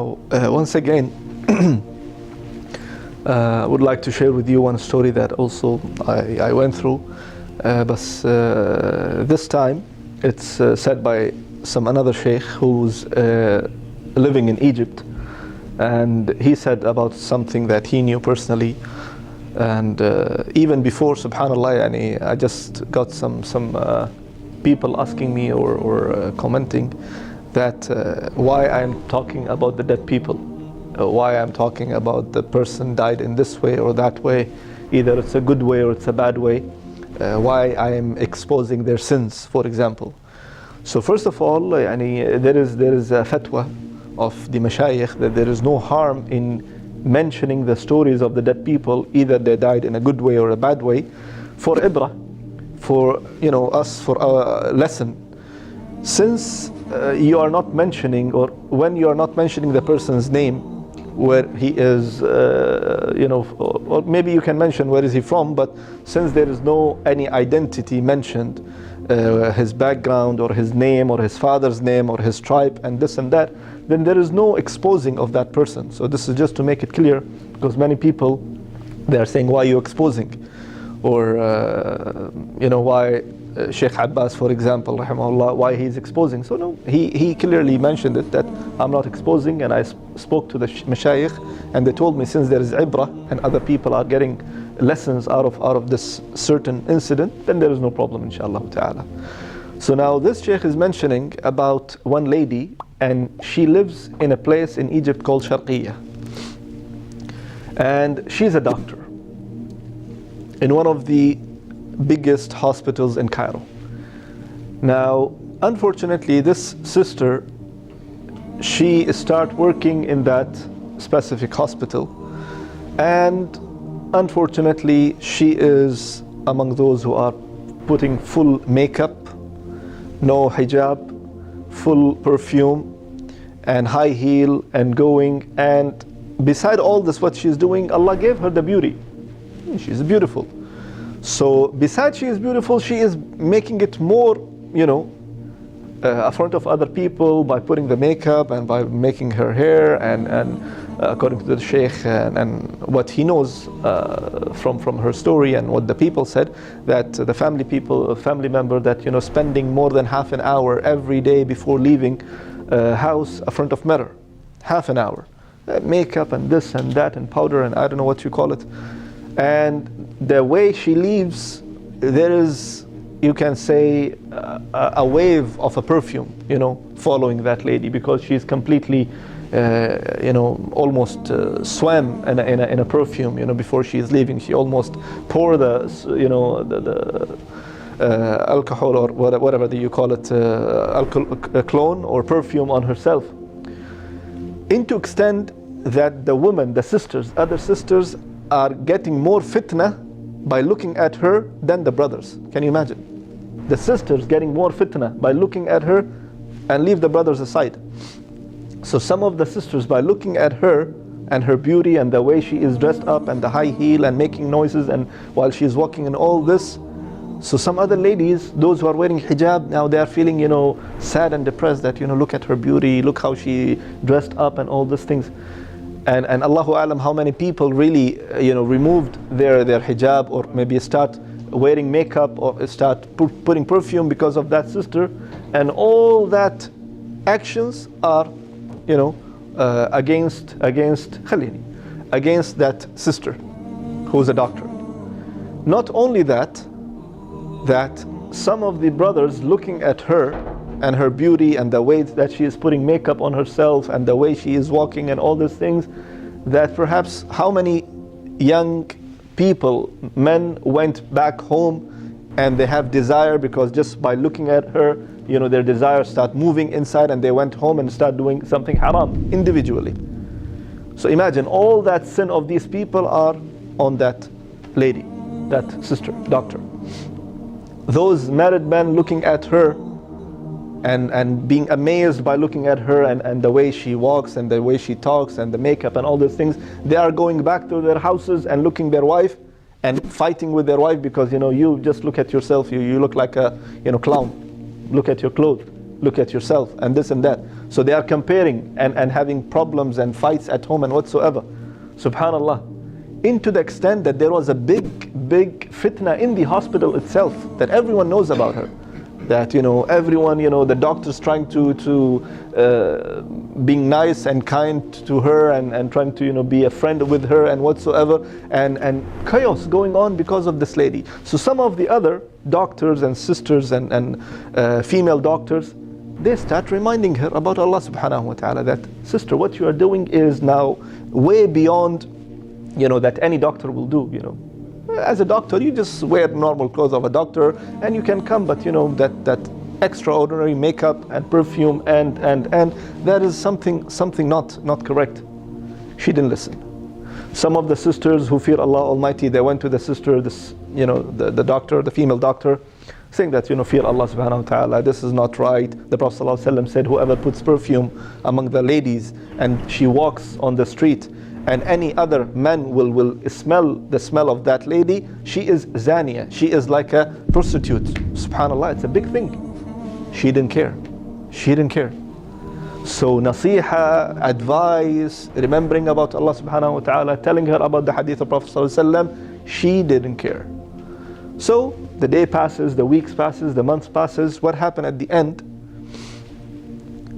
Now, once again, I would like to share with you one story that also I went through. But this time, it's said by another sheikh who's living in Egypt. And he said about something that he knew personally. And even before, subhanAllah, I just got some people asking me or commenting that why I'm talking about the dead people, why I'm talking about the person died in this way or that way, either it's a good way or it's a bad way, why I am exposing their sins, for example. So first of all, there is a fatwa of the mashayikh that there is no harm in mentioning the stories of the dead people, either they died in a good way or a bad way, for ibrah, for us, for our lesson. Since you are not mentioning, or when you are not mentioning the person's name, where he is, or maybe you can mention where is he from, but since there is no any identity mentioned, his background or his name or his father's name or his tribe and this and that, then there is no exposing of that person. So this is just to make it clear, because many people, they are saying, why are you exposing? Or why Sheikh Abbas, for example, rahimahullah, why he's exposing. So no, he clearly mentioned it, that I'm not exposing, and I spoke to the mashayikh and they told me since there is ibrah and other people are getting lessons out of this certain incident, then there is no problem, inshallah ta'ala. So now this sheikh is mentioning about one lady, and she lives in a place in Egypt called Sharqiyya, and she's a doctor in one of the biggest hospitals in Cairo. Now, unfortunately, this sister, she started working in that specific hospital, and unfortunately, she is among those who are putting full makeup, no hijab, full perfume, and high heel, and going, and beside all this, what she's doing, Allah gave her the beauty. She's beautiful. So besides she is beautiful, she is making it more, in front of other people by putting the makeup and by making her hair, and according to the sheikh and what he knows from her story and what the people said, that the family member that spending more than half an hour every day before leaving house in front of mirror, half an hour, makeup and this and that and powder and I don't know what you call it. And the way she leaves, there is, you can say, a wave of a perfume, following that lady, because she's completely, almost swam in a perfume, before she is leaving. She almost pour the alcohol or whatever you call it, cologne or perfume on herself. Into extent that the women, the sisters, other sisters, are getting more fitna by looking at her than the brothers. Can you imagine? The sisters getting more fitna by looking at her, and leave the brothers aside. So some of the sisters, by looking at her and her beauty and the way she is dressed up and the high heel and making noises and while she is walking and all this, so some other ladies, those who are wearing hijab, now they are feeling sad and depressed that look at her beauty, look how she dressed up and all these things. And Allahu Alam, how many people really removed their hijab, or maybe start wearing makeup or start putting perfume because of that sister, and all that actions are against that sister who's a doctor. Not only that some of the brothers looking at her and her beauty and the way that she is putting makeup on herself and the way she is walking and all these things, that perhaps how many young people, men, went back home and they have desire, because just by looking at her, their desire start moving inside, and they went home and start doing something haram individually. So imagine all that sin of these people are on that lady, that sister, doctor. Those married men looking at her and being amazed by looking at her and the way she walks and the way she talks and the makeup and all those things, they are going back to their houses and looking their wife and fighting with their wife, because you just look at yourself, you look like a clown. Look at your clothes. look at yourself, and this and that. So they are comparing and having problems and fights at home and whatsoever. Subhanallah. Into the extent that there was a big fitna in the hospital itself, that everyone knows about her. That, everyone, the doctors trying to being nice and kind to her and trying to, be a friend with her and whatsoever, and chaos going on because of this lady. So some of the other doctors and sisters and female doctors, they start reminding her about Allah subhanahu wa ta'ala, that sister, what you are doing is now way beyond, that any doctor will do, As a doctor, you just wear normal clothes of a doctor and you can come, but that extraordinary makeup and perfume and that is something not correct. She didn't listen. Some of the sisters who fear Allah Almighty, they went to the sister, the doctor, the female doctor, saying that, fear Allah subhanahu wa ta'ala, this is not right. The Prophet sallallahu alaihi wasallam said, whoever puts perfume among the ladies and she walks on the street and any other man will smell the smell of that lady, she is zaniya, she is like a prostitute. Subhanallah, it's a big thing. She didn't care. So nasiha, advice, remembering about Allah subhanahu wa ta'ala, telling her about the hadith of Prophet sallallahu alaihi wasallam, she didn't care. So the day passes, the weeks passes, the months passes. What happened at the end?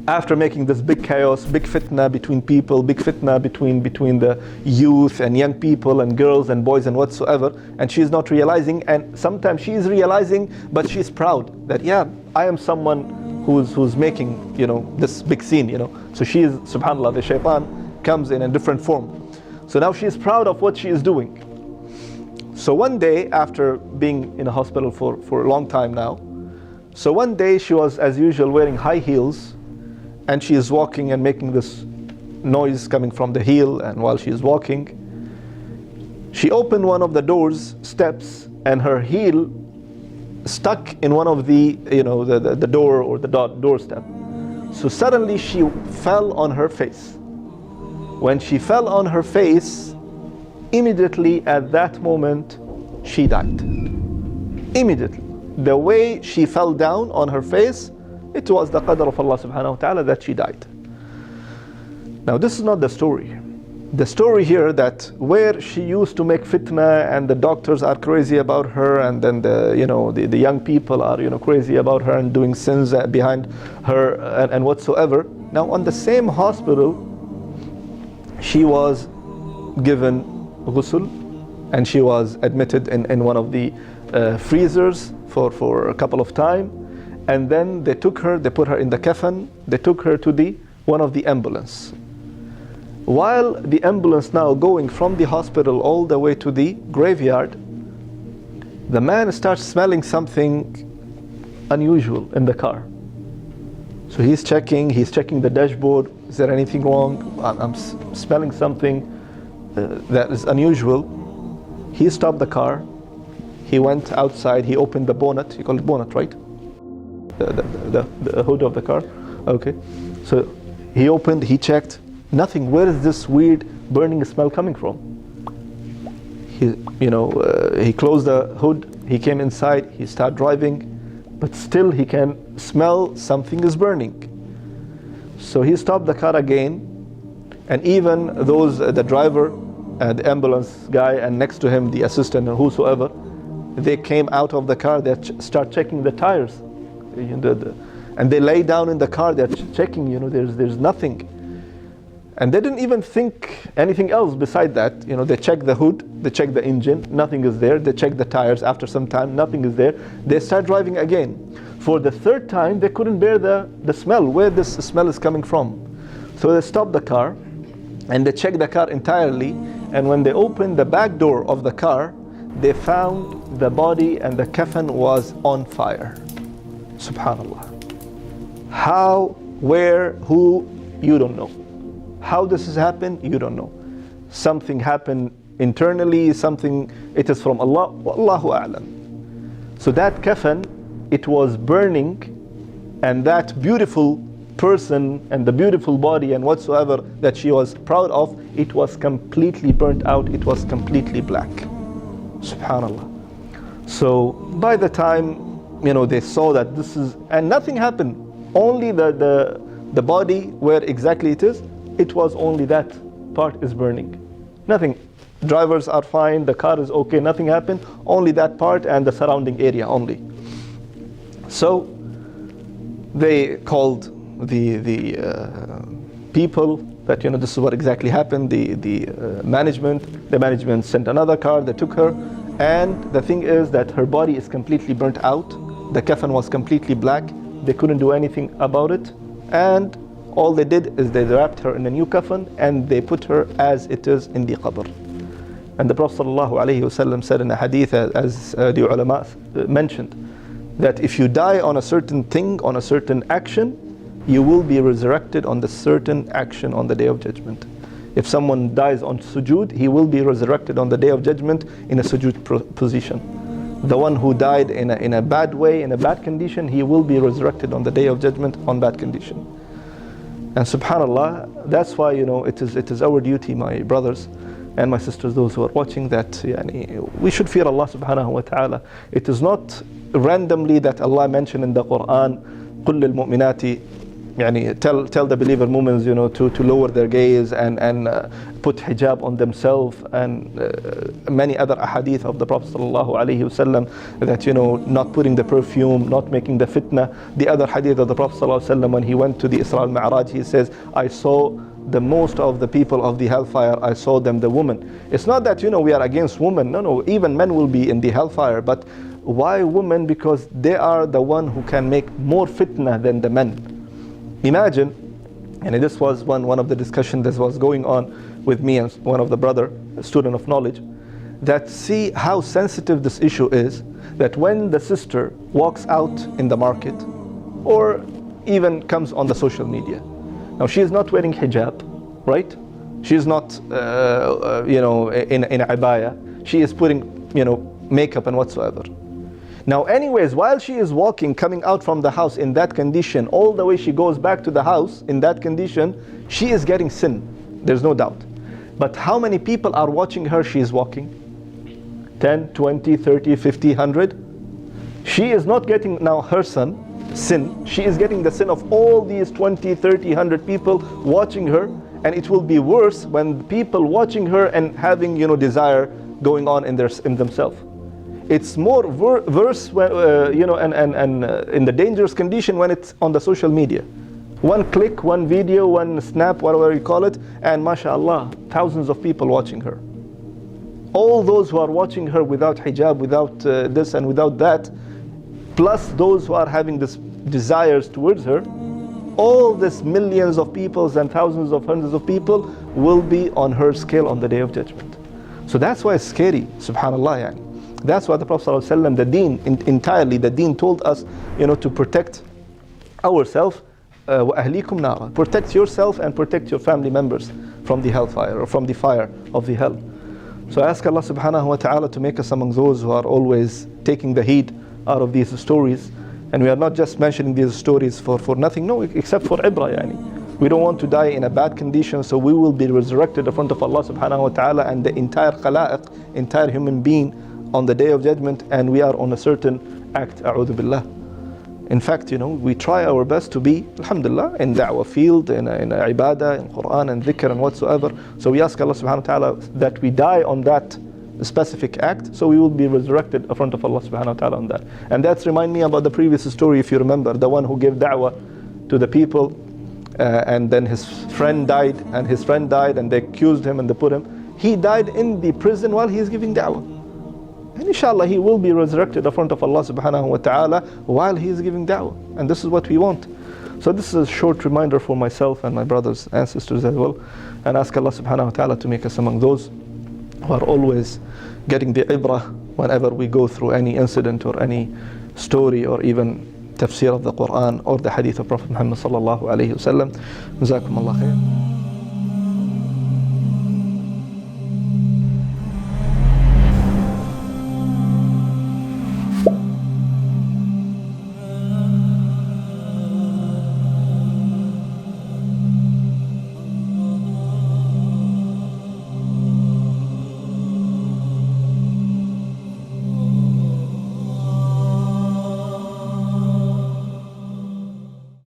After making this big chaos, big fitna between people, big fitna between the youth and young people and girls and boys and whatsoever, and she's not realizing, and sometimes she is realizing, but she's proud that, yeah, I am someone who's making, this big scene, So she is, subhanallah, the shaitan comes in a different form. So now she is proud of what she is doing. So one day, after being in a hospital for a long time now, so one day she was, as usual, wearing high heels, and she is walking and making this noise coming from the heel, and while she is walking, she opened one of the doors, steps, and her heel stuck in one of the, the door or the doorstep. So suddenly she fell on her face. When she fell on her face, immediately at that moment, she died. Immediately. The way she fell down on her face, it was the qadr of Allah subhanahu wa ta'ala that she died. Now this is not the story. The story here, that where she used to make fitna and the doctors are crazy about her, and then the young people are crazy about her and doing sins behind her and whatsoever. Now on the same hospital, she was given ghusl and she was admitted in one of the freezers for a couple of time, and then they put her in the coffin, they took her to one of the ambulance. While the ambulance now going from the hospital all the way to the graveyard, the man starts smelling something unusual in the car. So he's checking the dashboard. Is there anything wrong? I'm smelling something that is unusual. He stopped the car. He went outside. He opened the bonnet. You call it bonnet, right? The hood of the car. Okay. So he opened. He checked. Nothing. Where is this weird burning smell coming from? He closed the hood. He came inside. He started driving, but still he can smell something is burning. So he stopped the car again, and even the driver, the ambulance guy, and next to him the assistant and whosoever, they came out of the car. They start checking the tires, and they lay down in the car. They're checking. There's nothing. And they didn't even think anything else beside that. They check the hood, they check the engine, nothing is there. They check the tires. After some time, nothing is there. They start driving again. For the third time, they couldn't bear the smell, where this smell is coming from. So they stopped the car and they checked the car entirely. And when they opened the back door of the car, they found the body and the coffin was on fire. Subhanallah. How, where, who, you don't know. How this has happened, you don't know. Something happened internally, it is from Allah, Wallahu a'lam. So that coffin, it was burning, and that beautiful person and the beautiful body and whatsoever that she was proud of, it was completely burnt out, it was completely black. Subhanallah. So by the time, they saw that this is, and nothing happened. only the body where exactly it was only that part is burning. Nothing. Drivers are fine, the car is okay, nothing happened, only that part and the surrounding area only. So they called the people that, this is what exactly happened, the management sent another car, they took her, and the thing is that her body is completely burnt out, the kafan was completely black, they couldn't do anything about it, and all they did is they wrapped her in a new kafan and they put her as it is in the qabr. And the Prophet ﷺ said in a hadith, as the ulama mentioned, that if you die on a certain thing, on a certain action, you will be resurrected on the certain action on the Day of Judgment. If someone dies on sujood, he will be resurrected on the Day of Judgment in a sujood position. The one who died in a bad way, in a bad condition, he will be resurrected on the Day of Judgment on bad condition. And subhanallah, that's why it is our duty, my brothers and my sisters, those who are watching, that we should fear Allah subhanahu wa ta'ala. It is not randomly that Allah mentioned in the Quran, قُلْ لِلْمُؤْمِنَاتِ, tell the believer women to lower their gaze and put hijab on themselves, and many other ahadith of the Prophet sallallahu alaihi wasallam, that not putting the perfume, not making the fitna. The other hadith of the Prophet sallallahu alaihi wasallam, when he went to the Isra al-Mi'raj, he says, I saw the most of the people of the hellfire, I saw them the women. It's not that we are against women, no, even men will be in the hellfire, but why women? Because they are the one who can make more fitna than the men. Imagine, and this was one of the discussions that was going on with me and one of the brother, a student of knowledge, that see how sensitive this issue is, that when the sister walks out in the market or even comes on the social media, now she is not wearing hijab, right? She is not in abaya, she is putting makeup and whatsoever. Now anyways, while she is walking, coming out from the house in that condition, all the way she goes back to the house in that condition, she is getting sin, there's no doubt. But how many people are watching her? She is walking 10, 20, 30, 50, 100. She is not getting now her sin, she is getting the sin of all these 20, 30, 100 people watching her. And it will be worse when people watching her and having desire going on in themselves. It's more worse when, and in the dangerous condition when it's on the social media. One click, one video, one snap, whatever you call it, and mashallah, thousands of people watching her. All those who are watching her without hijab, without this and without that, plus those who are having this desires towards her, all this millions of people and thousands of hundreds of people will be on her scale on the Day of Judgment. So that's why it's scary, subhanallah. That's why the Prophet ﷺ, the deen, entirely the deen told us to protect ourselves, وَأَهْلِيكُمْ نَارًا, protect yourself and protect your family members from the hellfire or from the fire of the hell. So I ask Allah subhanahu wa ta'ala to make us among those who are always taking the heed out of these stories. And we are not just mentioning these stories for nothing, no, except for ibra. We don't want to die in a bad condition, so we will be resurrected in front of Allah subhanahu wa ta'ala and the entire khalaiq, entire human being on the Day of Judgment, and we are on a certain act, a'udhu billah. In fact, we try our best to be, alhamdulillah, in da'wah field, in ibadah, in Quran and dhikr and whatsoever. So we ask Allah subhanahu wa ta'ala that we die on that specific act, so we will be resurrected in front of Allah subhanahu wa ta'ala on that. And that's remind me about the previous story, if you remember, the one who gave da'wah to the people, and then his friend died, and they accused him and they put him. He died in the prison while he is giving da'wah. And inshallah he will be resurrected in front of Allah subhanahu wa ta'ala while he is giving da'wah. And this is what we want. So this is a short reminder for myself and my brothers and sisters as well. And ask Allah subhanahu wa ta'ala to make us among those who are always getting the ibrah whenever we go through any incident or any story or even tafsir of the Quran or the hadith of Prophet Muhammad sallallahu alayhi wa sallam. Jazakum Allah khair.